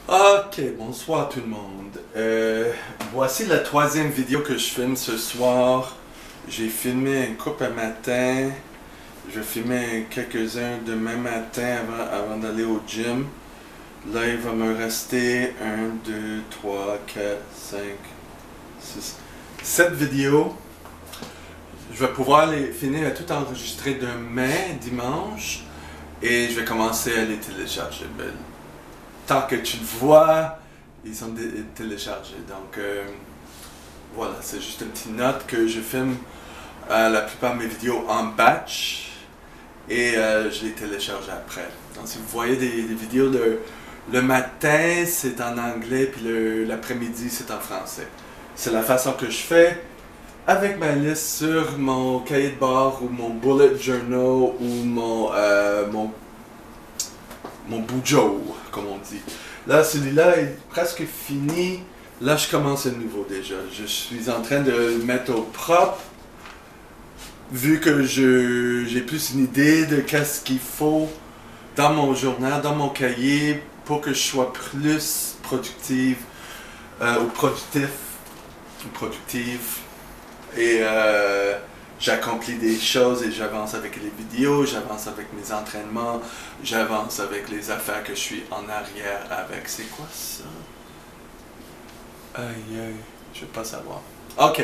Ok, bonsoir tout le monde. Voici la troisième vidéo que je filme ce soir. J'ai filmé un couple matin. Je vais filmer quelques-uns demain matin avant d'aller au gym. Là, il va me rester 7 vidéos. Je vais pouvoir les finir à tout enregistrer demain, dimanche. Et je vais commencer à les télécharger. Tant que tu le vois, ils sont téléchargés. Donc voilà, c'est juste une petite note que je filme la plupart de mes vidéos en batch et je les télécharge après. Donc si vous voyez des vidéos le matin, c'est en anglais, puis l'après-midi, c'est en français. C'est la façon que je fais avec ma liste sur mon cahier de bord ou mon bullet journal ou mon bujo, comme on dit. Là, celui-là est presque fini. Là, je commence à nouveau déjà. Je suis en train de le mettre au propre. Vu que j'ai plus une idée de qu'est-ce qu'il faut dans mon journal, dans mon cahier, pour que je sois plus productive ou productif ou productive. Et j'accomplis des choses et j'avance avec les vidéos, j'avance avec mes entraînements, j'avance avec les affaires que je suis en arrière avec. C'est quoi ça? Aïe aïe, je veux pas savoir. Ok.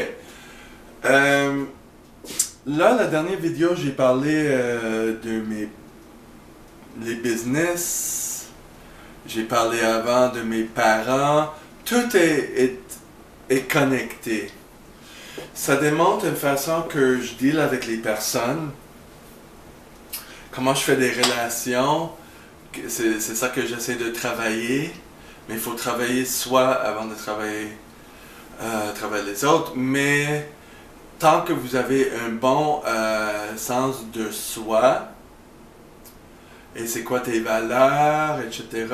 Là, la dernière vidéo, j'ai parlé de les business. J'ai parlé avant de mes parents. Tout est connecté. Ça démontre une façon que je deal avec les personnes, comment je fais des relations, c'est ça que j'essaie de travailler, mais il faut travailler soi avant de travailler les autres, mais tant que vous avez un bon sens de soi, et c'est quoi tes valeurs, etc.,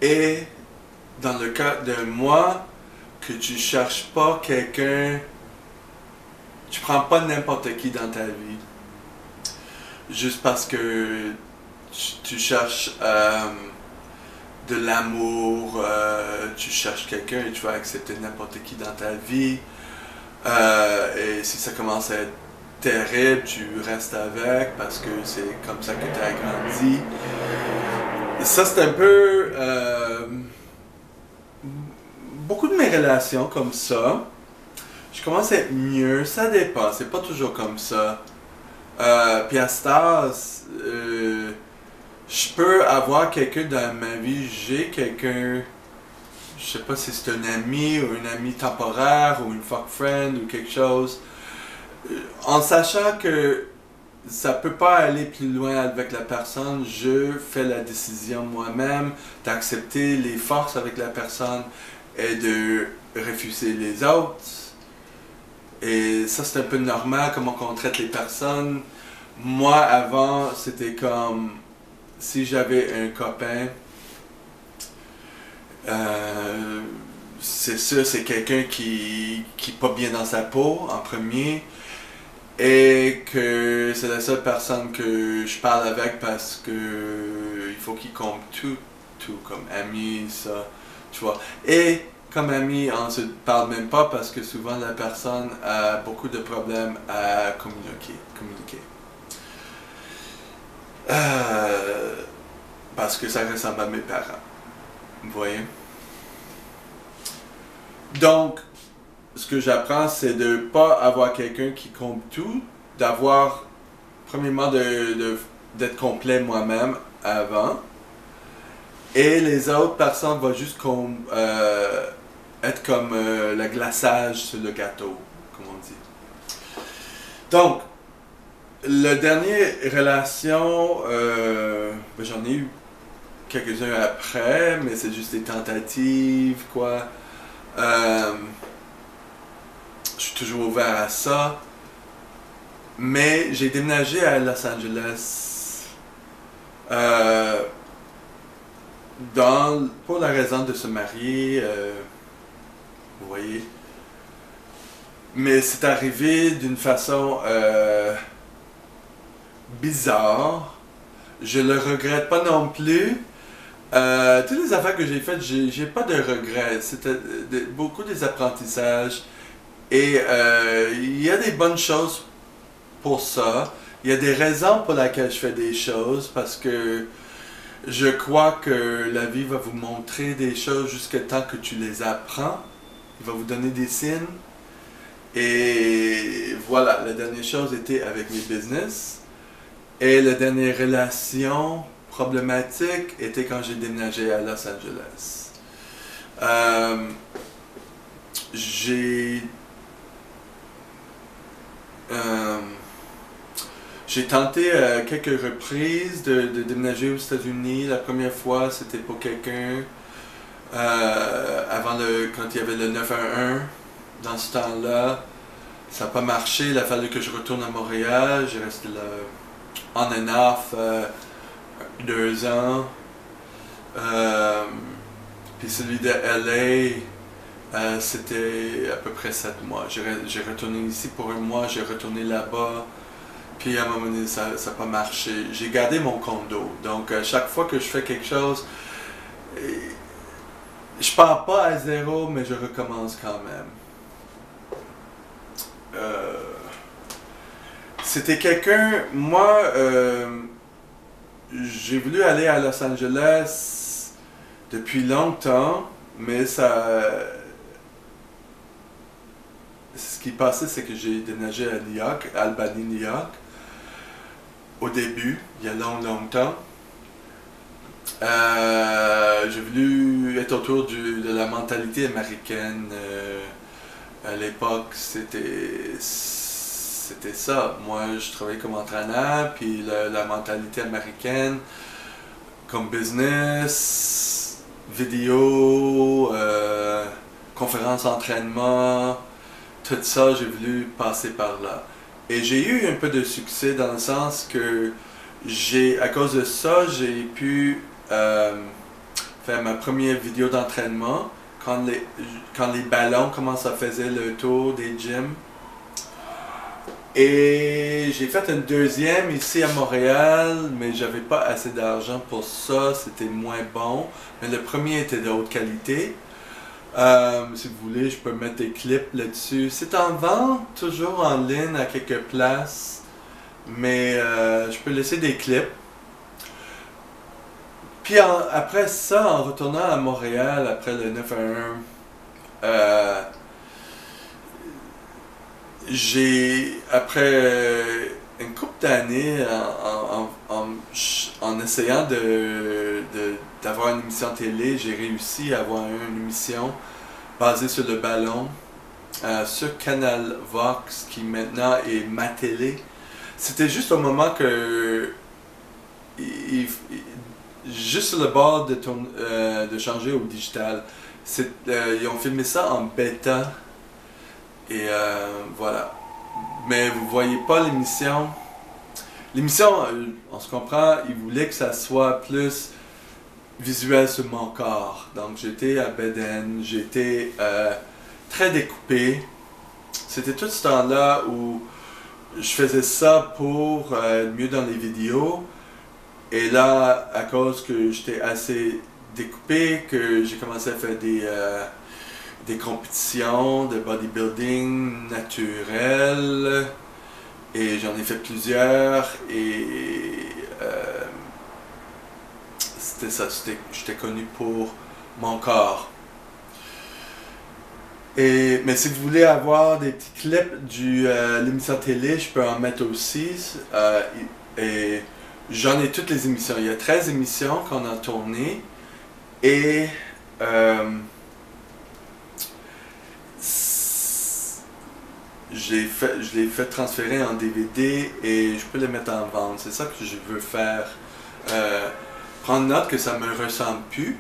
et dans le cas de moi, que tu cherches pas quelqu'un, tu prends pas n'importe qui dans ta vie, juste parce que tu cherches de l'amour, tu cherches quelqu'un et tu vas accepter n'importe qui dans ta vie, et si ça commence à être terrible, tu restes avec parce que c'est comme ça que tu as grandi. Ça, c'est un peu beaucoup de mes relations comme ça. Je commence à être mieux, ça dépend, c'est pas toujours comme ça. Puis à cette heure, je peux avoir quelqu'un dans ma vie, j'ai quelqu'un, je sais pas si c'est un ami ou une amie temporaire ou une fuck friend ou quelque chose, en sachant que ça peut pas aller plus loin avec la personne, je fais la décision moi-même d'accepter les forces avec la personne et de refuser les autres. Et ça, c'est un peu normal comment on traite les personnes. Moi, avant, c'était comme si j'avais un copain, c'est sûr, c'est quelqu'un qui est pas bien dans sa peau en premier et que c'est la seule personne que je parle avec parce que il faut qu'il compte tout comme ami, ça, tu vois. Et comme ami, on se parle même pas parce que souvent la personne a beaucoup de problèmes à communiquer. Parce que ça ressemble à mes parents. Vous voyez? Donc, ce que j'apprends, c'est de ne pas avoir quelqu'un qui compte tout, d'avoir, premièrement, d'être complet moi-même avant, et les autres personnes vont juste être comme le glaçage sur le gâteau, comme on dit. Donc, la dernière relation, j'en ai eu quelques-uns après, mais c'est juste des tentatives, quoi. Je suis toujours ouvert à ça. Mais j'ai déménagé à Los Angeles pour la raison de se marier, vous voyez. Mais c'est arrivé d'une façon bizarre. Je le regrette pas non plus. Toutes les affaires que j'ai faites, j'ai pas de regrets. C'était beaucoup des apprentissages. Et il y a des bonnes choses pour ça. Il y a des raisons pour lesquelles je fais des choses, parce que je crois que la vie va vous montrer des choses jusqu'à temps que tu les apprends. Il va vous donner des signes. Et voilà, la dernière chose était avec mes business. Et la dernière relation problématique était quand j'ai déménagé à Los Angeles. Euh, j'ai euh, j'ai tenté à quelques reprises de déménager aux États-Unis. La première fois, c'était pour quelqu'un quand il y avait le 911. Dans ce temps-là, ça n'a pas marché. Il a fallu que je retourne à Montréal. J'ai resté là on and off 2 ans. Puis celui de LA, c'était à peu près 7 mois. J'ai retourné ici pour 1 mois, j'ai retourné là-bas. Puis à un moment donné, ça n'a pas marché. J'ai gardé mon condo. Donc chaque fois que je fais quelque chose, je pars pas à zéro, mais je recommence quand même. C'était quelqu'un, moi, j'ai voulu aller à Los Angeles depuis longtemps, mais ce qui passait, c'est que j'ai déménagé à New York, Albany, New York, au début, il y a longtemps. J'ai voulu être autour de la mentalité américaine. À l'époque, c'était ça. Moi, je travaillais comme entraîneur, puis la mentalité américaine, comme business, vidéo, conférences, entraînement, tout ça, j'ai voulu passer par là. Et j'ai eu un peu de succès dans le sens que à cause de ça, j'ai pu faire ma première vidéo d'entraînement quand les ballons commencent à faire le tour des gyms. Et j'ai fait une deuxième ici à Montréal, mais j'avais pas assez d'argent pour ça, c'était moins bon. Mais le premier était de haute qualité. Si vous voulez, je peux mettre des clips là-dessus. C'est en vente, toujours en ligne à quelques places, mais je peux laisser des clips. Puis après ça, en retournant à Montréal, après le 911, après une couple d'années, en essayant d'avoir une émission télé, j'ai réussi à avoir une émission basée sur le ballon sur Canal Vox, qui maintenant est ma télé. C'était juste au moment que juste sur le bord de changer au digital. Ils ont filmé ça en bêta. Et voilà. Mais vous voyez pas l'émission. L'émission, on se comprend, ils voulaient que ça soit plus visuel sur mon corps. Donc j'étais à Beden, j'étais très découpé. C'était tout ce temps-là où je faisais ça pour être mieux dans les vidéos. Et là, à cause que j'étais assez découpé, que j'ai commencé à faire des compétitions de bodybuilding naturel, et j'en ai fait plusieurs, et c'était ça, j'étais connu pour mon corps. Mais si vous voulez avoir des petits clips de l'émission télé, je peux en mettre aussi. Et j'en ai toutes les émissions. Il y a 13 émissions qu'on a tournées. Et je l'ai fait transférer en DVD et je peux les mettre en vente. C'est ça que je veux faire. Prendre note que ça me ressemble plus.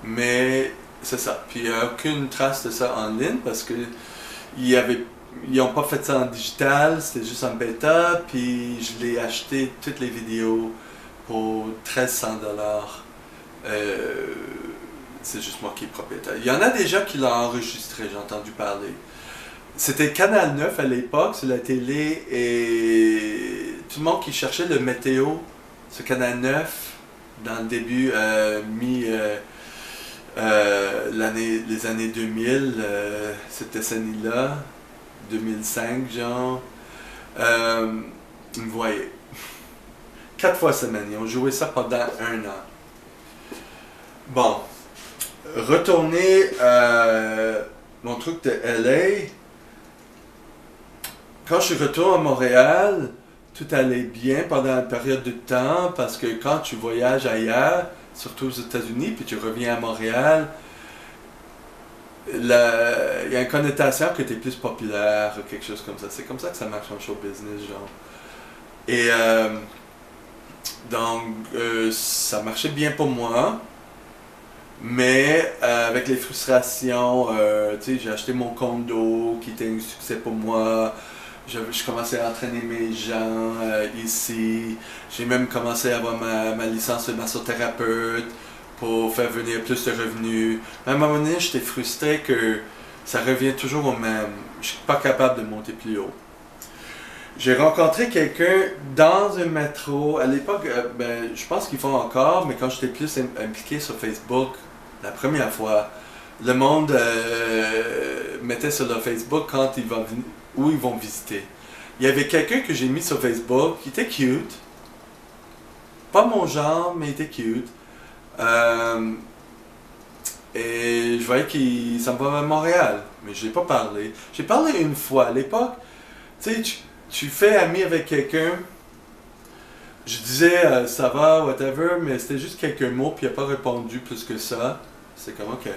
Mais c'est ça. Puis il n'y a aucune trace de ça en ligne parce que ils n'ont pas fait ça en digital, c'était juste en bêta. Puis je l'ai acheté toutes les vidéos pour 1300 $. C'est juste moi qui est propriétaire. Il y en a déjà qui l'ont enregistré, j'ai entendu parler. C'était Canal 9 à l'époque sur la télé, et tout le monde qui cherchait le météo sur Canal 9 dans le début, les années 2000, cette décennie-là, 2005, genre, ils me voyaient. 4 fois semaine, ils ont joué ça pendant 1 an. Bon, retourner à mon truc de LA. Quand je suis retourné à Montréal, tout allait bien pendant une période de temps parce que quand tu voyages ailleurs, surtout aux États-Unis, puis tu reviens à Montréal, il y a une connotation que tu es plus populaire ou quelque chose comme ça. C'est comme ça que ça marche en show business, genre. Et donc, ça marchait bien pour moi. Mais avec les frustrations, tu sais, j'ai acheté mon condo qui était un succès pour moi. Je commençais à entraîner mes gens ici. J'ai même commencé à avoir ma licence de massothérapeute pour faire venir plus de revenus. Mais à un moment donné, j'étais frustré que ça revient toujours au même. Je suis pas capable de monter plus haut. J'ai rencontré quelqu'un dans un métro. À l'époque, ben, je pense qu'ils font encore, mais quand j'étais plus impliqué sur Facebook, la première fois, le monde mettait sur leur Facebook quand où ils vont visiter. Il y avait quelqu'un que j'ai mis sur Facebook qui était cute. Pas mon genre, mais il était cute. Et je voyais qu'il s'en va à Montréal, mais je n'ai pas parlé. J'ai parlé une fois à l'époque. Tu sais, tu fais ami avec quelqu'un. Je disais ça va, whatever, mais c'était juste quelques mots, puis il n'a pas répondu plus que ça. C'est comme ok.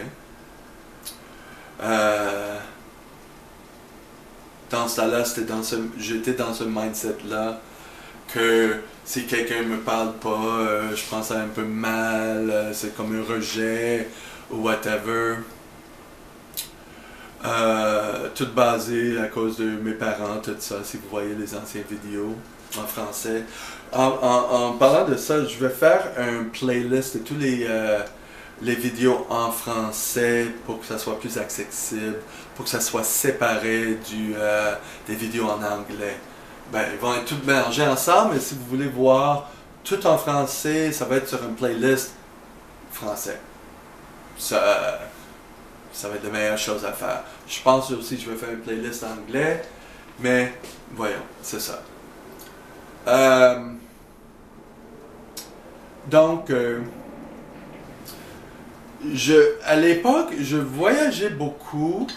Dans ce temps-là, j'étais dans ce mindset-là que si quelqu'un me parle pas, je pense un peu mal, c'est comme un rejet ou whatever. Tout basé à cause de mes parents, tout ça, si vous voyez les anciennes vidéos en français. En parlant de ça, je vais faire un playlist de tous les vidéos en français pour que ça soit plus accessible, pour que ça soit séparé des vidéos en anglais. Ben, ils vont être tous mélangés ensemble, mais si vous voulez voir tout en français, ça va être sur une playlist français. Ça va être la meilleure chose à faire. Je pense aussi que je vais faire une playlist en anglais, mais voyons, c'est ça. Donc, à l'époque, je voyageais beaucoup.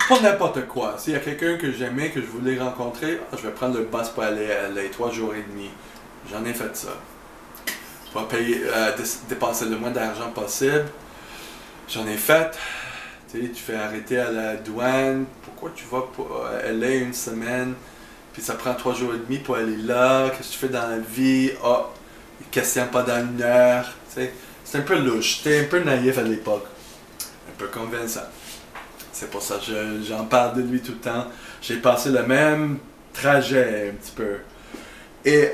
Pas n'importe quoi. S'il y a quelqu'un que j'aimais, que je voulais rencontrer, je vais prendre le bus pour aller à LA 3 jours et demi. J'en ai fait ça. Pour payer, dépenser le moins d'argent possible. J'en ai fait. Tu sais, tu fais arrêter à la douane. Pourquoi tu vas pour LA une semaine, puis ça prend 3 jours et demi pour aller là. Qu'est-ce que tu fais dans la vie? Ah, il ne questionne pas dans 1 heure. Tu sais, c'est un peu louche. J'étais un peu naïf à l'époque. Un peu convaincant. C'est pour ça que j'en parle de lui tout le temps. J'ai passé le même trajet un petit peu. Et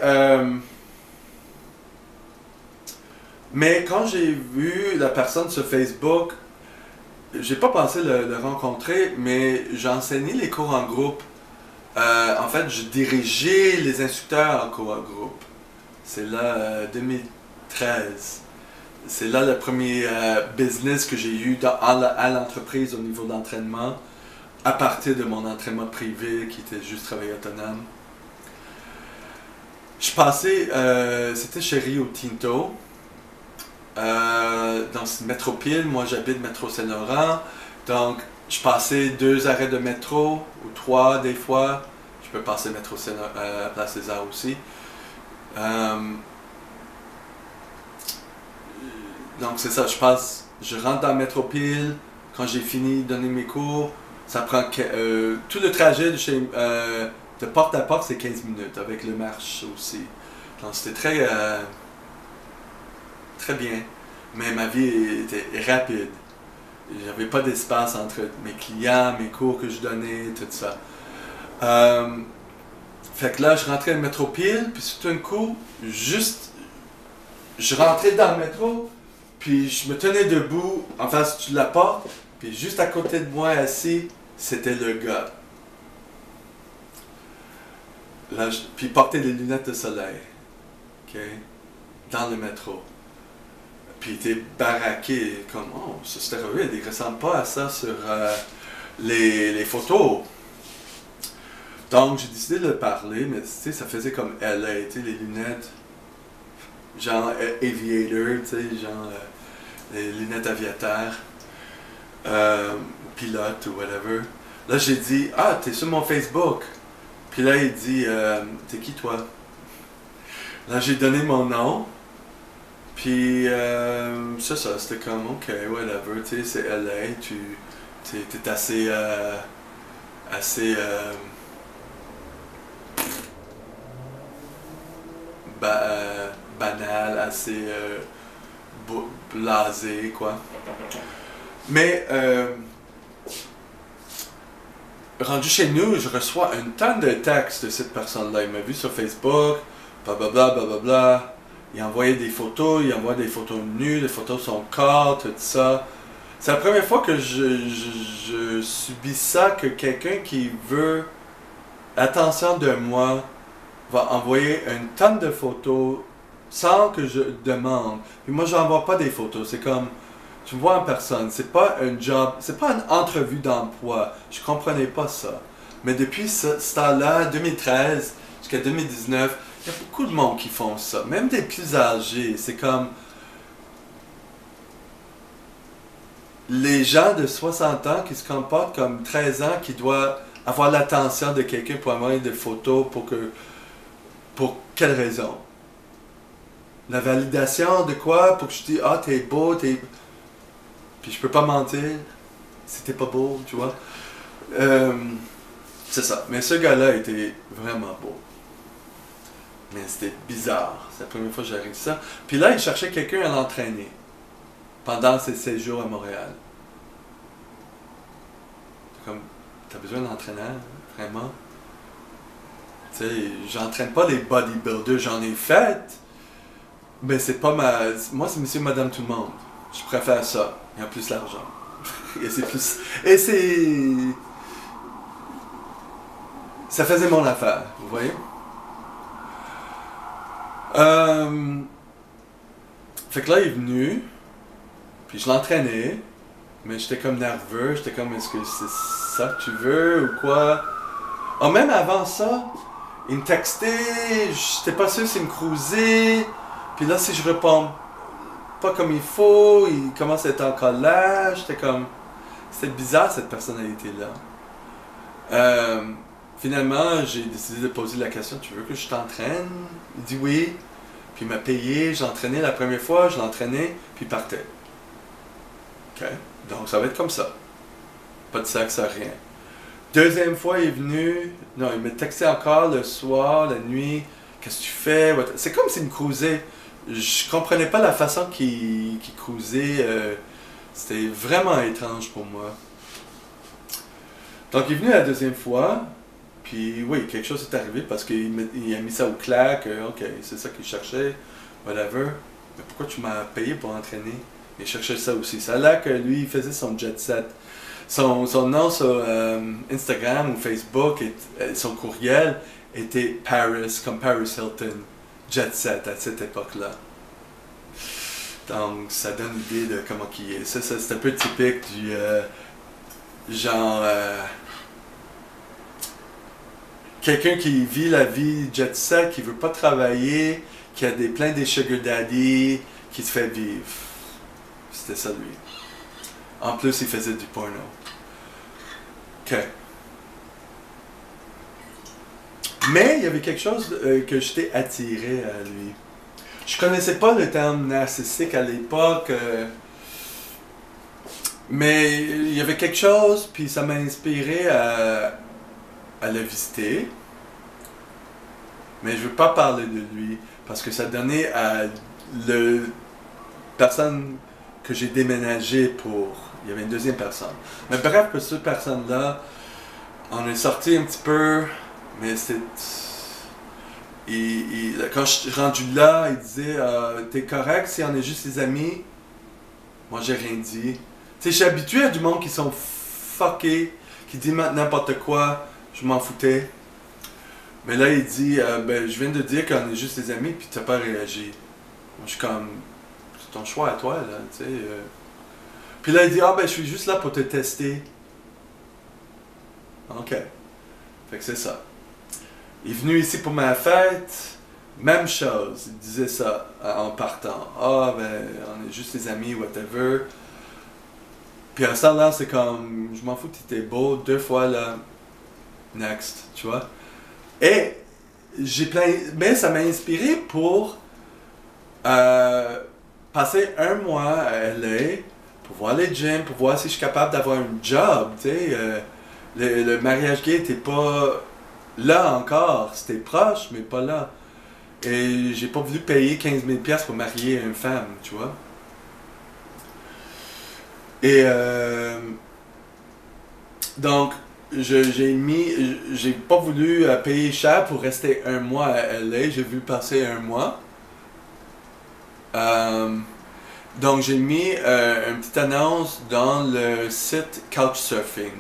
mais quand j'ai vu la personne sur Facebook, j'ai pas pensé le rencontrer, mais j'enseignais les cours en groupe. En fait, je dirigeais les instructeurs en cours en groupe. C'est là 2013. C'est là le premier business que j'ai eu à l'entreprise au niveau d'entraînement, à partir de mon entraînement privé qui était juste travail autonome. Je passais, c'était chez Rio Tinto, dans cette métropile. Moi j'habite métro Saint-Laurent, donc je passais 2 arrêts de métro, ou 3 des fois. Je peux passer métro à Place des Arts aussi. Donc c'est ça, je rentre dans la métropile, quand j'ai fini de donner mes cours, ça prend tout le trajet de porte à porte, c'est 15 minutes, avec le marche aussi. Donc c'était très bien, mais ma vie était rapide. J'avais pas d'espace entre mes clients, mes cours que je donnais, tout ça. Fait que là, je rentrais dans la métropile, puis tout d'un coup, je rentrais dans le métro, puis je me tenais debout en face de la porte, puis juste à côté de moi assis, c'était le gars. Là, puis il portait des lunettes de soleil. OK? Dans le métro. Puis il était baraqué, comme, oh, ce stéroïde, il ressemble pas à ça sur les photos. Donc j'ai décidé de le parler, mais tu sais, ça faisait comme LA, tu sais, les lunettes, genre aviator, tu sais, genre les lunettes aviateurs, pilote ou whatever. Là j'ai dit, ah, t'es sur mon Facebook. Puis là il dit, t'es qui toi? Là j'ai donné mon nom. Puis, c'est ça, c'était comme, ok, whatever, tu sais, c'est LA, t'es assez, assez, banal, assez, blasé, quoi. Mais, rendu chez nous, je reçois une tonne de textes de cette personne-là. Il m'a vu sur Facebook, blablabla, blablabla. Il envoyait des photos, il envoie des photos nues, des photos de son corps, tout ça. C'est la première fois que je subis ça, que quelqu'un qui veut l'attention de moi va envoyer une tonne de photos sans que je demande. Puis moi, je n'envoie pas des photos. C'est comme, tu me vois en personne. C'est pas un job, c'est pas une entrevue d'emploi. Je comprenais pas ça. Mais depuis ce temps-là, 2013 jusqu'à 2019, il y a beaucoup de monde qui font ça. Même des plus âgés. C'est comme les gens de 60 ans qui se comportent comme 13 ans qui doivent avoir l'attention de quelqu'un pour envoyer des photos pour quelle raison? La validation de quoi? Pour que je dise, ah, t'es beau, t'es... Puis je peux pas mentir, c'était pas beau, tu vois. C'est ça. Mais ce gars-là était vraiment beau. Mais c'était bizarre. C'est la première fois que j'ai réussi ça. Puis là, il cherchait quelqu'un à l'entraîner pendant ses séjours à Montréal. C'est comme, t'as besoin d'un entraîneur, vraiment? Tu sais, j'entraîne pas des bodybuilders, j'en ai fait. Mais c'est pas ma... Moi, c'est monsieur, madame, tout le monde. Je préfère ça. Il y a plus d'argent. Et c'est plus... Et c'est... Ça faisait mon affaire, vous voyez? Fait que là, il est venu, puis je l'entraînais, mais j'étais comme nerveux, j'étais comme, est-ce que c'est ça que tu veux ou quoi? Ah, même avant ça, il me textait, j'étais pas sûr s'il me cruisait, puis là, si je réponds pas comme il faut, il commence à être en colère, j'étais comme... C'était bizarre, cette personnalité-là. Finalement, j'ai décidé de poser la question, tu veux que je t'entraîne? Il dit oui. Puis il m'a payé, j'entraînais la première fois, je l'entraînais, puis il partait. OK? Donc ça va être comme ça. Pas de sexe, rien. Deuxième fois, il est venu, non, il m'a texté encore le soir, la nuit, qu'est-ce que tu fais? C'est comme s'il me cruisait. Je comprenais pas la façon qu'il cruisait. C'était vraiment étrange pour moi. Donc il est venu la deuxième fois. Puis oui, quelque chose est arrivé parce qu'il a mis ça au clair que, ok, c'est ça qu'il cherchait, whatever. Mais pourquoi tu m'as payé pour entraîner? Il cherchait ça aussi. Ça a l'air que lui, il faisait son jet set. Son nom sur Instagram ou Facebook, son courriel était Paris, comme Paris Hilton, jet set à cette époque-là. Donc ça donne l'idée de comment il est. Ça, c'est un peu typique du genre... quelqu'un qui vit la vie jet set, qui veut pas travailler, qui a plein de sugar daddy, qui se fait vivre. C'était ça lui. En plus, il faisait du porno. OK. Mais il y avait quelque chose que j'étais attiré à lui. Je connaissais pas le terme narcissique à l'époque, mais il y avait quelque chose, puis ça m'a inspiré à le visiter. Mais je ne veux pas parler de lui, parce que ça donnait à la personne que j'ai déménagé pour. Il y avait une deuxième personne. Mais bref, pour cette personne-là, on est sorti un petit peu, mais c'était... Quand je suis rendu là, il disait t'es correct si on est juste des amis? Moi, j'ai rien dit. Tu sais, je suis habitué à du monde qui sont fuckés, qui dit n'importe quoi. Je m'en foutais. Mais là, il dit, ben, je viens de dire qu'on est juste des amis, puis t'as pas réagi. Moi, je suis comme, c'est ton choix à toi, là, tu sais. Puis là, il dit, ah, ben, je suis juste là pour te tester. Ok. Fait que c'est ça. Il est venu ici pour ma fête, même chose. Il disait ça en partant. Ah, ben, on est juste des amis, whatever. Puis à ça, là, c'est comme, je m'en fous, t'étais beau, 2 fois, là, next, tu vois. Et j'ai plein. Mais ça m'a inspiré pour passer un mois à LA, pour voir les gyms, pour voir si je suis capable d'avoir un job, tu sais. Le mariage gay n'était pas là encore. C'était proche, mais pas là. Et j'ai pas voulu payer 15 000 $ pour marier une femme, tu vois. Et donc, j'ai pas voulu payer cher pour rester un mois à LA. J'ai voulu passer un mois. Donc, j'ai mis une petite annonce dans le site Couchsurfing.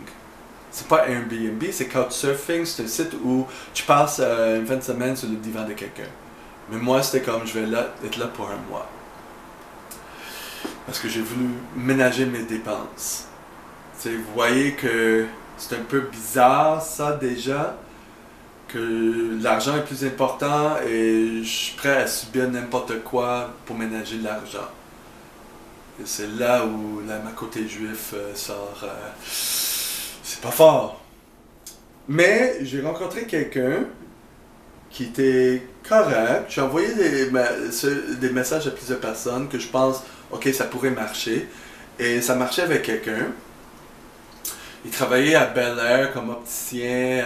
C'est pas Airbnb, c'est Couchsurfing. C'est un site où tu passes une fin de semaine sur le divan de quelqu'un. Mais moi, c'était comme, je vais être là pour un mois. Parce que j'ai voulu ménager mes dépenses. T'sais, vous voyez que c'est un peu bizarre, ça, déjà. Que l'argent est plus important et je suis prêt à subir n'importe quoi pour ménager l'argent. Et c'est là où ma côté juif sort. C'est pas fort. Mais j'ai rencontré quelqu'un qui était correct. J'ai envoyé des messages à plusieurs personnes que je pense, ok, ça pourrait marcher. Et ça marchait avec quelqu'un. Il travaillait à Bel Air comme opticien.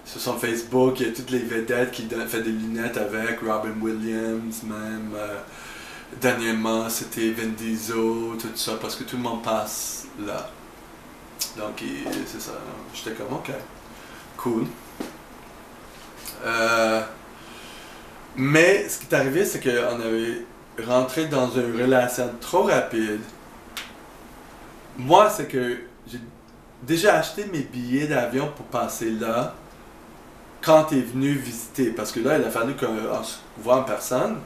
Sur son Facebook, il y a toutes les vedettes qui fait des lunettes avec, Robin Williams même. Dernièrement, c'était Vin Diesel, tout ça, parce que tout le monde passe là. Donc, c'est ça. J'étais comme, ok, cool. Mais ce qui est arrivé, c'est qu'on avait rentré dans une relation trop rapide. Moi, c'est que j'ai déjà acheté mes billets d'avion pour passer là quand tu es venu visiter. Parce que là, il a fallu qu'on se voit en personne,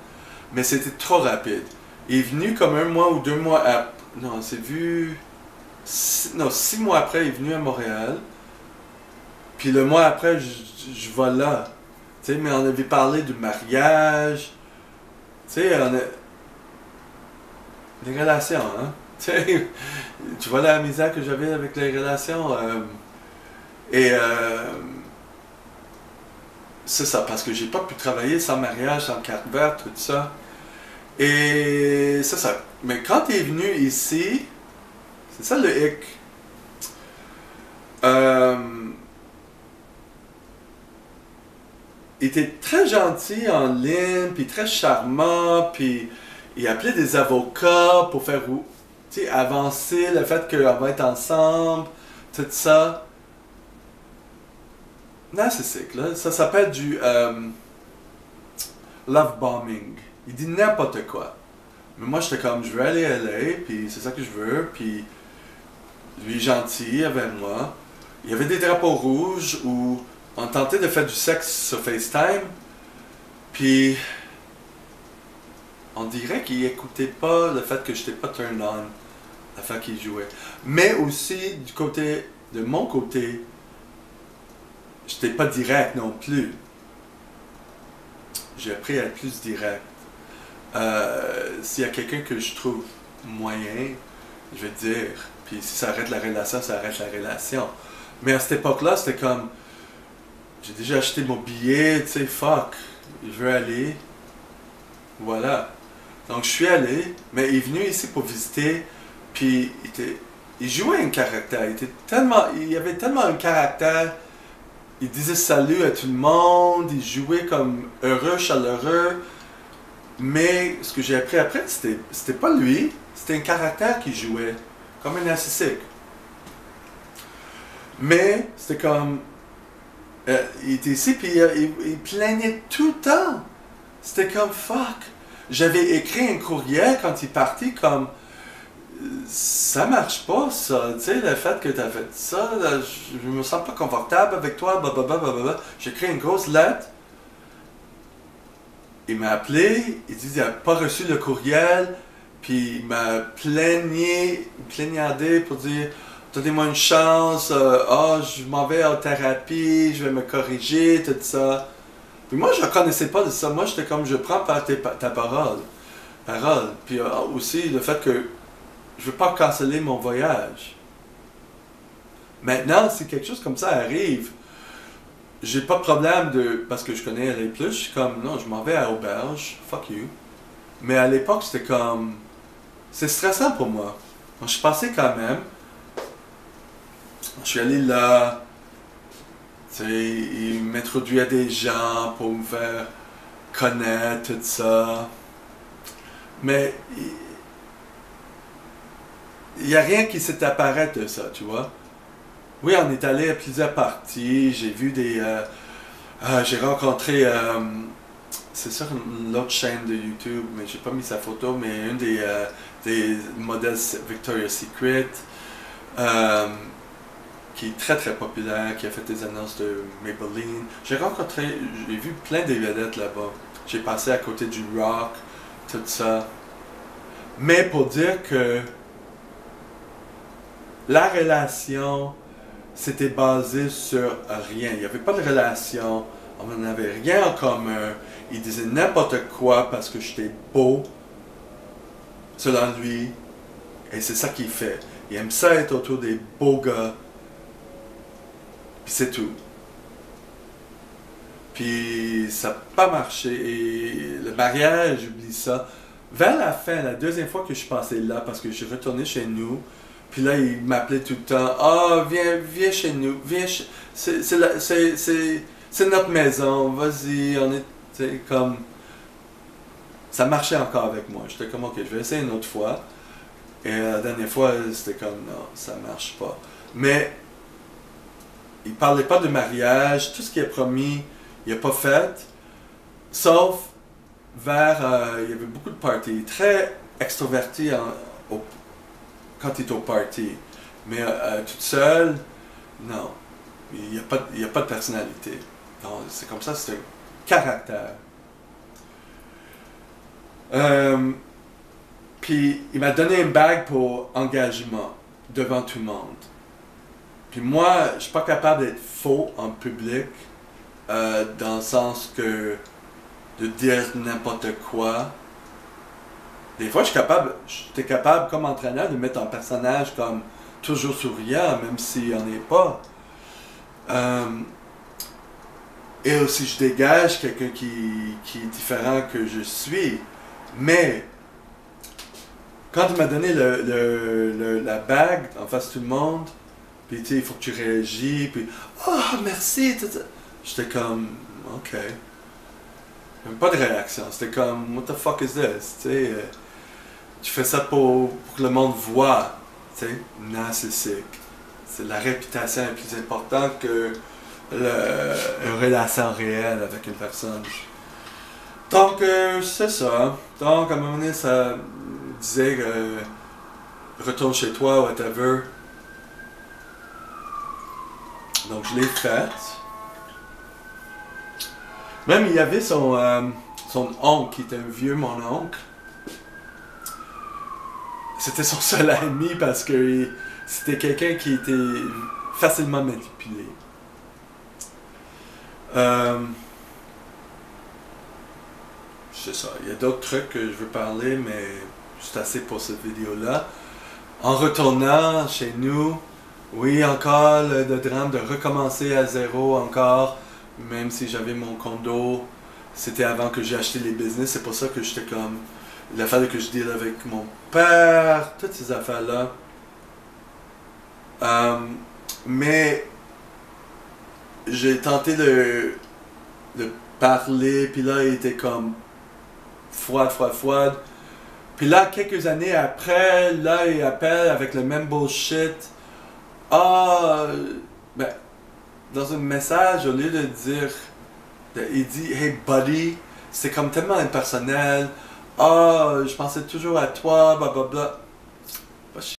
mais c'était trop rapide. Il est venu comme 1 mois ou 2 mois après. Non, on s'est vu. 6 mois après, il est venu à Montréal. Puis le mois après, je vais là. Tu sais, mais on avait parlé du mariage. Tu sais, on a. Des relations, hein. Tu sais, tu vois la misère que j'avais avec les relations. C'est ça, parce que j'ai pas pu travailler sans mariage, sans carte verte, tout ça. Et c'est ça. Mais quand tu es venu ici, c'est ça le hic. Il était très gentil en ligne, puis très charmant, puis il appelait des avocats pour faire avancer le fait qu'on va être ensemble, tout ça. Narcissique, là, ça s'appelle du love bombing. Il dit n'importe quoi. Mais moi, j'étais comme, je veux aller à LA, puis c'est ça que je veux, puis lui est gentil avec moi. Il y avait des drapeaux rouges où on tentait de faire du sexe sur FaceTime, puis on dirait qu'il écoutait pas le fait que j'étais pas turn on, la fois qu'il jouait. Mais aussi, de mon côté, j'étais pas direct non plus. J'ai appris à être plus direct. S'il y a quelqu'un que je trouve moyen, je vais te dire. Puis si ça arrête la relation, ça arrête la relation. Mais à cette époque-là, c'était comme, j'ai déjà acheté mon billet, tu sais, fuck, je veux aller. Voilà. Donc je suis allé, mais il est venu ici pour visiter, puis il jouait un caractère. Il avait tellement un caractère. Il disait salut à tout le monde, il jouait comme heureux, chaleureux. Mais ce que j'ai appris après, c'était pas lui, c'était un caractère qui jouait, comme un narcissique. Mais c'était comme. Il était ici, puis il plaignait tout le temps. C'était comme fuck. J'avais écrit un courriel quand il partit, comme. ça marche pas, ça. Tu sais, le fait que tu as fait ça, là, je me sens pas confortable avec toi, blablabla. J'ai écrit une grosse lettre. Il m'a appelé, il dit qu'il n'a pas reçu le courriel, puis il m'a plaignardé pour dire donnez-moi une chance, je m'en vais en thérapie, je vais me corriger, tout ça. Puis moi, je ne connaissais pas de ça. Moi, j'étais comme je prends par ta parole. Puis aussi le fait que je veux pas canceller mon voyage. Maintenant, si quelque chose comme ça arrive, j'ai pas de problème parce que je connais LA+, je suis comme, non, je m'en vais à Auberge, fuck you. Mais à l'époque, c'était comme, c'est stressant pour moi. Donc, je suis passé quand même. Je suis allé là, tu sais, il m'introduit à des gens pour me faire connaître, tout ça. Mais il n'y a rien qui s'est apparu de ça, tu vois. Oui, on est allé à plusieurs parties, j'ai vu j'ai rencontré, c'est sur l'autre chaîne de YouTube, mais j'ai pas mis sa photo, mais une des modèles Victoria's Secret, qui est très très populaire, qui a fait des annonces de Maybelline. J'ai vu plein de vedettes là-bas. J'ai passé à côté du Rock, tout ça. Mais pour dire que la relation, c'était basé sur rien. Il n'y avait pas de relation, on n'avait rien en commun. Il disait n'importe quoi parce que j'étais beau, selon lui. Et c'est ça qu'il fait. Il aime ça être autour des beaux gars. Puis c'est tout. Puis ça n'a pas marché. Et le mariage, j'oublie ça. Vers la fin, la deuxième fois que je suis passé là, parce que je suis retourné chez nous, puis là, il m'appelait tout le temps. Ah, viens chez nous. C'est notre maison. Vas-y. On est comme. Ça marchait encore avec moi. J'étais comme, ok, je vais essayer une autre fois. Et la dernière fois, c'était comme, non, ça marche pas. Mais il parlait pas de mariage. Tout ce qu'il a promis, il n'a pas fait. Sauf il y avait beaucoup de parties. Très extroverti quand il est au party. Mais toute seule, non. Il n'y a pas de personnalité. Non, c'est comme ça, c'est un caractère. Puis il m'a donné une bague pour engagement devant tout le monde. Puis moi, je suis pas capable d'être faux en public, dans le sens que de dire n'importe quoi. Des fois, j'étais capable, comme entraîneur, de mettre un personnage comme toujours souriant, même s'il n'en est pas. Et aussi, je dégage quelqu'un qui est différent que je suis. Mais, quand il m'a donné la bague en face de tout le monde, puis tu sais, il faut que tu réagis, puis « Oh, merci! » J'étais comme « Ok. » Même pas de réaction. C'était comme « What the fuck is this? » Tu sais, tu fais ça pour que le monde voit, tu sais, narcissique. C'est la réputation est plus importante que une relation réelle avec une personne. Donc, c'est ça. Donc, à un moment donné, ça disait retourne chez toi, whatever. Donc, je l'ai faite. Même, il y avait son oncle, qui était un vieux, mon oncle. C'était son seul ami parce que c'était quelqu'un qui était facilement manipulé. C'est ça. Il y a d'autres trucs que je veux parler, mais c'est assez pour cette vidéo-là. En retournant chez nous, oui, encore le drame de recommencer à zéro encore, même si j'avais mon condo. C'était avant que j'ai acheté les business, c'est pour ça que j'étais comme... Il a fallu que je deal avec mon père, toutes ces affaires-là. Mais j'ai tenté de parler, puis là, il était comme froide. Puis là, quelques années après, là, il appelle avec le même bullshit. Ah, ben, dans un message, au lieu de dire, il dit, hey buddy, c'est comme tellement impersonnel. Ah, je pensais toujours à toi, blablabla. Parce